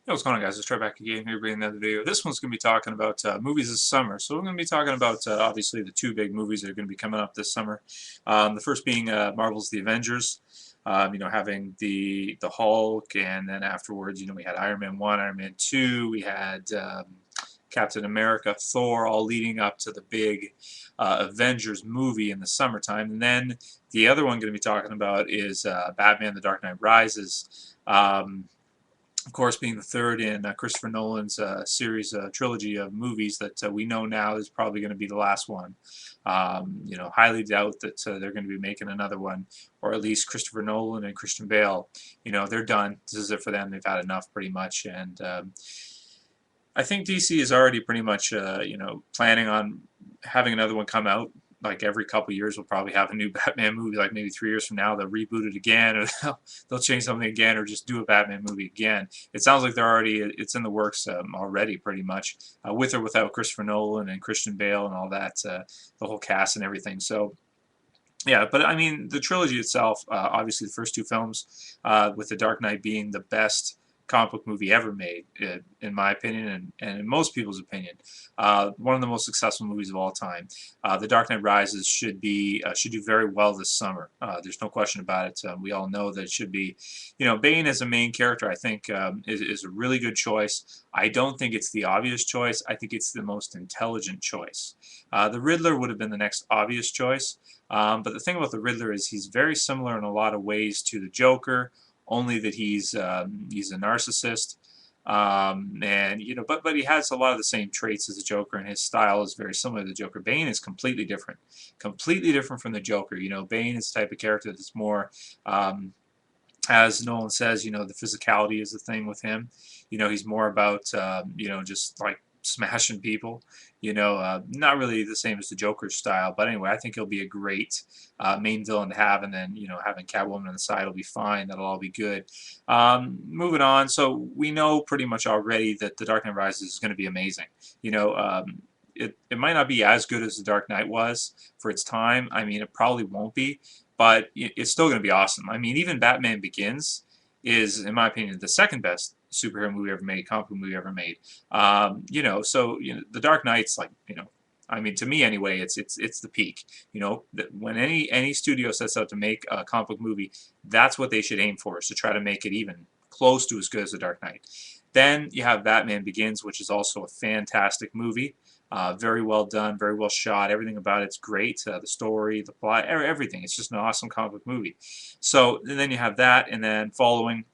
Hey, what's going on, guys? It's Trey back again here bringing another video. This one's going to be talking about movies this summer. So we're going to be talking about obviously the two big movies that are going to be coming up this summer. The first being Marvel's The Avengers. Having the Hulk, and then afterwards, we had Iron Man 1, Iron Man 2, we had Captain America, Thor, all leading up to the big Avengers movie in the summertime. And then the other one going to be talking about is Batman: The Dark Knight Rises. Of course, being the third in Christopher Nolan's series trilogy of movies that we know now is probably going to be the last one. Highly doubt that they're going to be making another one, or at least Christopher Nolan and Christian Bale. They're done. This is it for them. They've had enough, pretty much, and I think DC is already pretty much, planning on having another one come out. Like every couple years, we'll probably have a new Batman movie. Like maybe 3 years from now, they'll reboot it again, or they'll change something again, or just do a Batman movie again. It sounds like it's in the works already, pretty much, with or without Christopher Nolan and Christian Bale and all that, the whole cast and everything. So. Yeah, but I mean, the trilogy itself, obviously the first two films, with The Dark Knight being the best comic book movie ever made, in my opinion, and in most people's opinion. One of the most successful movies of all time. The Dark Knight Rises should do very well this summer. There's no question about it. We all know that it should be. Bane as a main character, I think, is a really good choice. I don't think it's the obvious choice. I think it's the most intelligent choice. The Riddler would have been the next obvious choice. But the thing about the Riddler is he's very similar in a lot of ways to the Joker, only that he's a narcissist, and but he has a lot of the same traits as the Joker, and his style is very similar to the Joker. Bane is completely different from the Joker. Bane is the type of character that's more, as Nolan says, the physicality is the thing with him. He's more about, just like smashing people. Not really the same as the Joker's style, but anyway, I think he'll be a great main villain to have, and then having Catwoman on the side will be fine. That'll all be good. Moving on, so we know pretty much already that The Dark Knight Rises is going to be amazing. It might not be as good as The Dark Knight was for its time. I mean, it probably won't be, but it's still going to be awesome. I mean, even Batman Begins is, in my opinion, the second best superhero movie ever made, comic book movie ever made. The Dark Knight's like, I mean, to me anyway, it's the peak. When any studio sets out to make a comic book movie, that's what they should aim for, is to try to make it even close to as good as The Dark Knight. Then you have Batman Begins, which is also a fantastic movie. Very well done, very well shot. Everything about it's great. The story, the plot, everything. It's just an awesome comic book movie. So and then you have that, and then following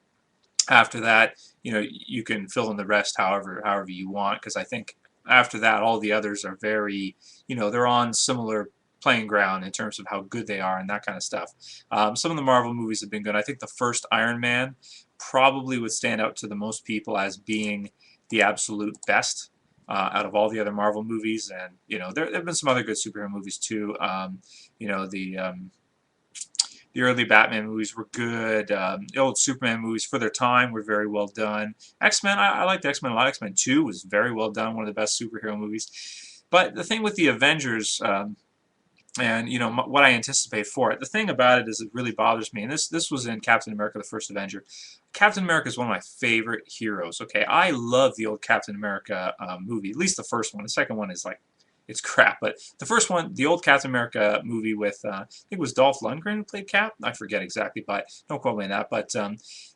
after that, you can fill in the rest however you want, because I think after that all the others are very, they're on similar playing ground in terms of how good they are and that kind of stuff. Some of the Marvel movies have been good. I think the first Iron Man probably would stand out to the most people as being the absolute best out of all the other Marvel movies, and there have been some other good superhero movies too. The early Batman movies were good. The old Superman movies, for their time, were very well done. X-Men, I liked X-Men a lot. X-Men 2 was very well done, one of the best superhero movies. But the thing with the Avengers, and what I anticipate for it, the thing about it is it really bothers me, and this was in Captain America: The First Avenger. Captain America is one of my favorite heroes. Okay, I love the old Captain America movie, at least the first one. The second one is like, it's crap. But the first one, the old Captain America movie with, I think it was Dolph Lundgren who played Cap. I forget exactly, but don't quote me on that. But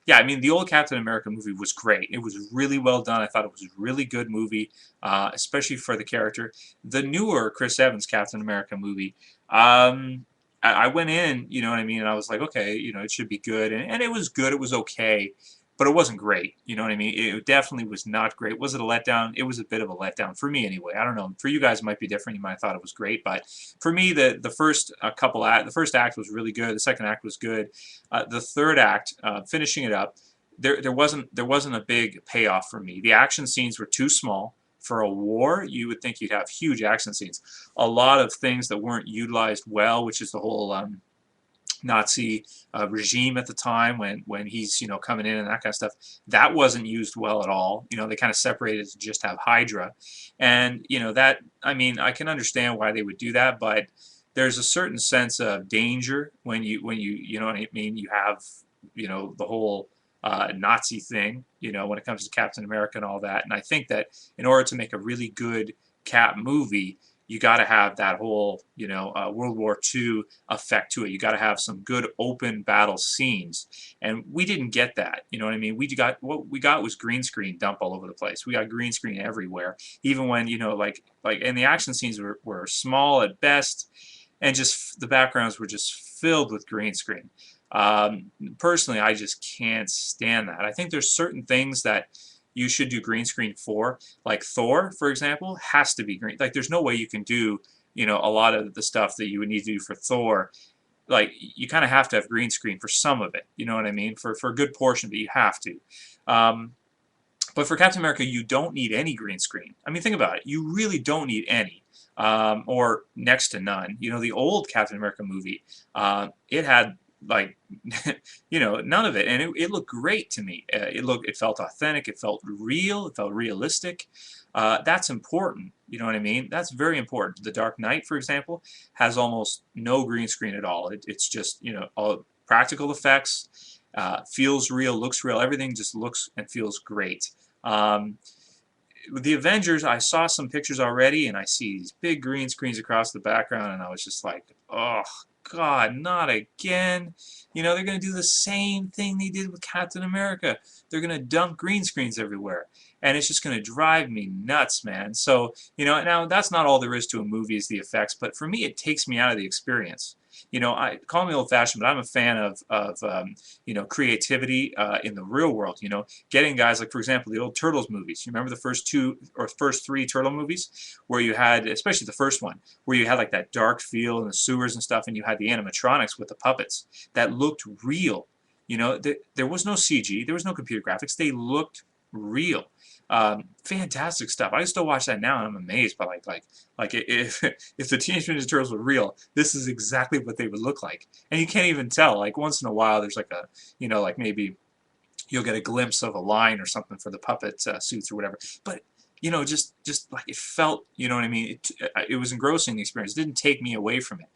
yeah, I mean, the old Captain America movie was great. It was really well done. I thought it was a really good movie, especially for the character. The newer Chris Evans Captain America movie, I went in, you know what I mean, and I was like, okay, it should be good. And it was good. It was okay. But it wasn't great, you know what I mean? It definitely was not great. Was it a letdown? It was a bit of a letdown for me anyway. I don't know. For you guys, it might be different. You might have thought it was great, but for me, the first act was really good. The second act was good. The third act, finishing it up, there wasn't a big payoff for me. The action scenes were too small. For a war, you would think you'd have huge action scenes. A lot of things that weren't utilized well, which is the whole Nazi regime at the time when he's coming in and that kind of stuff, that wasn't used well at all. They kind of separated to just have Hydra, and that, I mean, I can understand why they would do that, but there's a certain sense of danger when you know what I mean. You have the whole Nazi thing, when it comes to Captain America and all that. And I think that in order to make a really good Cap movie, you got to have that whole, World War II effect to it. You got to have some good open battle scenes, and we didn't get that. You know what I mean? What we got was green screen dump all over the place. We got green screen everywhere, even when and the action scenes were small at best, and just the backgrounds were just filled with green screen. Personally, I just can't stand that. I think there's certain things that you should do green screen for, like Thor, for example, has to be green. Like, there's no way you can do, a lot of the stuff that you would need to do for Thor. Like, you kind of have to have green screen for some of it. You know what I mean? For a good portion of it, you have to. But for Captain America, you don't need any green screen. I mean, think about it. You really don't need any. Or next to none. The old Captain America movie, it had like none of it, and it looked great to me. It felt authentic, it felt real, it felt realistic. That's important, you know what I mean? That's very important. The Dark Knight, for example, has almost no green screen at all. It's just all practical effects. Feels real, looks real, everything just looks and feels great. With the Avengers, I saw some pictures already, and I see these big green screens across the background, and I was just like, oh God, not again. They're going to do the same thing they did with Captain America. They're going to dump green screens everywhere. And it's just going to drive me nuts, man. So, now that's not all there is to a movie is the effects, but for me, it takes me out of the experience. I call me old-fashioned, but I'm a fan of creativity in the real world. Getting guys like, for example, the old Turtles movies. You remember the first three Turtle movies, where you had, especially the first one, where you had like that dark feel in the sewers and stuff, and you had the animatronics with the puppets that looked real. There was no CG, there was no computer graphics. They looked real. Fantastic stuff. I still watch that now, and I'm amazed by if the Teenage Mutant Ninja Turtles were real, this is exactly what they would look like. And you can't even tell. Like, once in a while, there's like a, like maybe you'll get a glimpse of a line or something for the puppet suits or whatever. But just like it felt, you know what I mean? It was engrossing, the experience. It didn't take me away from it.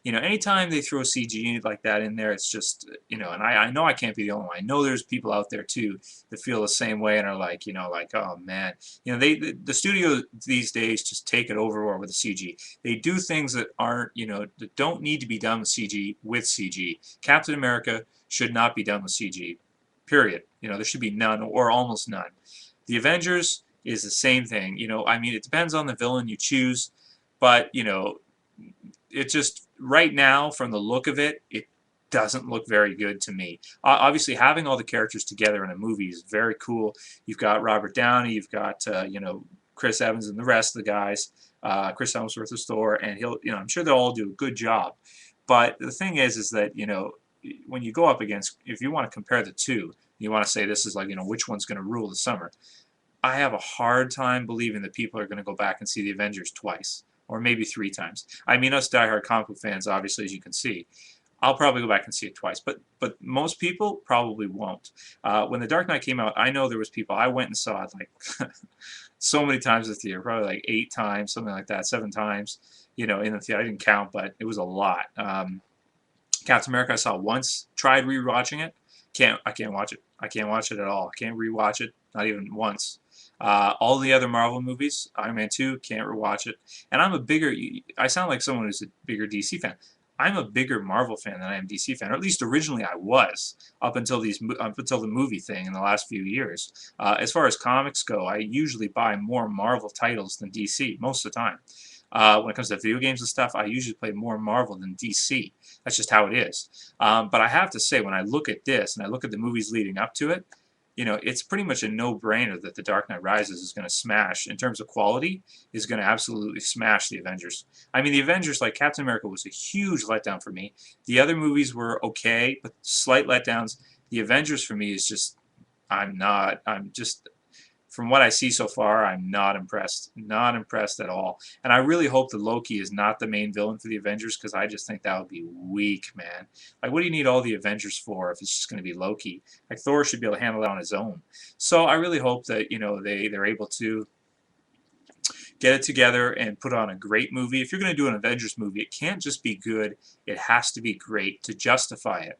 Anytime they throw CG like that in there, it's just, and I know I can't be the only one. I know there's people out there too that feel the same way and are like, oh man, the studio these days just take it overboard with the CG. They do things that aren't, that don't need to be done with CG. Captain America should not be done with CG, period. There should be none or almost none. The Avengers is the same thing. I mean, it depends on the villain you choose, but, it just, right now, from the look of it, it doesn't look very good to me. Obviously, having all the characters together in a movie is very cool. You've got Robert Downey, you've got, Chris Evans and the rest of the guys. Chris Hemsworth is Thor, and I'm sure they'll all do a good job. But the thing is that, when you go up against, if you want to compare the two, you want to say this is like, which one's going to rule the summer. I have a hard time believing that people are going to go back and see the Avengers twice. Or maybe 3 times. I mean, us diehard comic book fans, obviously, as you can see, I'll probably go back and see it twice. But most people probably won't. When The Dark Knight came out, I know there was people. I went and saw it like so many times in the theater, probably like 8 times, something like that, 7 times. In the theater, I didn't count, but it was a lot. Captain America, I saw once. Tried rewatching it. I can't watch it. I can't watch it at all. I can't rewatch it, not even once. All the other Marvel movies, Iron Man 2, can't rewatch it. And I sound like someone who's a bigger DC fan. I'm a bigger Marvel fan than I am DC fan, or at least originally I was, up until the movie thing in the last few years. As far as comics go, I usually buy more Marvel titles than DC, most of the time. When it comes to video games and stuff, I usually play more Marvel than DC. That's just how it is. But I have to say, when I look at this, and I look at the movies leading up to it, it's pretty much a no-brainer that The Dark Knight Rises is going to smash, in terms of quality, is going to absolutely smash the Avengers. I mean, the Avengers, like Captain America, was a huge letdown for me. The other movies were okay, but slight letdowns. The Avengers, for me, is just, from what I see so far, I'm not impressed. Not impressed at all. And I really hope that Loki is not the main villain for the Avengers, because I just think that would be weak, man. Like, what do you need all the Avengers for if it's just going to be Loki? Like, Thor should be able to handle it on his own. So I really hope that, they're able to get it together and put on a great movie. If you're going to do an Avengers movie, it can't just be good. It has to be great to justify it.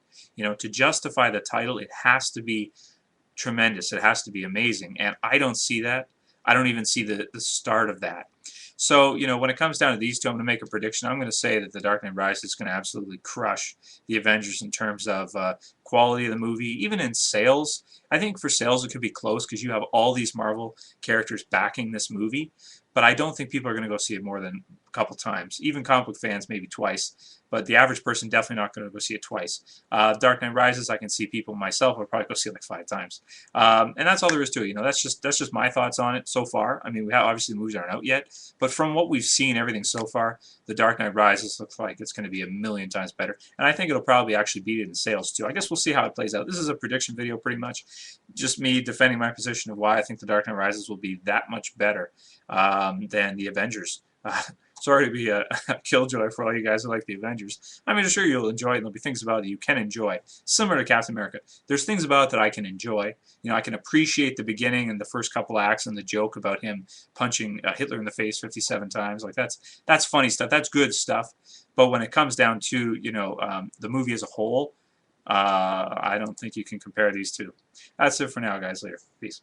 To justify the title, it has to be tremendous. It has to be amazing. And I don't see that. I don't even see the start of that. So, you know, when it comes down to these two, I'm going to make a prediction. I'm going to say that The Dark Knight Rises is going to absolutely crush the Avengers in terms of quality of the movie, even in sales. I think for sales it could be close because you have all these Marvel characters backing this movie, but I don't think people are going to go see it more than a couple times. Even comic book fans, maybe twice, but the average person definitely not going to go see it twice. Dark Knight Rises, I can see people, myself, would probably go see it like 5 times. And that's all there is to it. You know, that's just my thoughts on it so far. I mean, obviously the movies aren't out yet, but from what we've seen, everything so far, The Dark Knight Rises looks like it's going to be a million times better. And I think it'll probably actually beat it in sales too. I guess we'll see how it plays out. This is a prediction video pretty much. Just me defending my position of why I think The Dark Knight Rises will be that much better than the Avengers. Sorry to be a killjoy for all you guys who like the Avengers. I mean, sure, you'll enjoy it, and there'll be things about it that you can enjoy. Similar to Captain America. There's things about it that I can enjoy. You know, I can appreciate the beginning and the first couple acts and the joke about him punching Hitler in the face 57 times. Like, that's funny stuff. That's good stuff. But when it comes down to, you know, the movie as a whole, I don't think you can compare these two. That's it for now, guys. Later. Peace.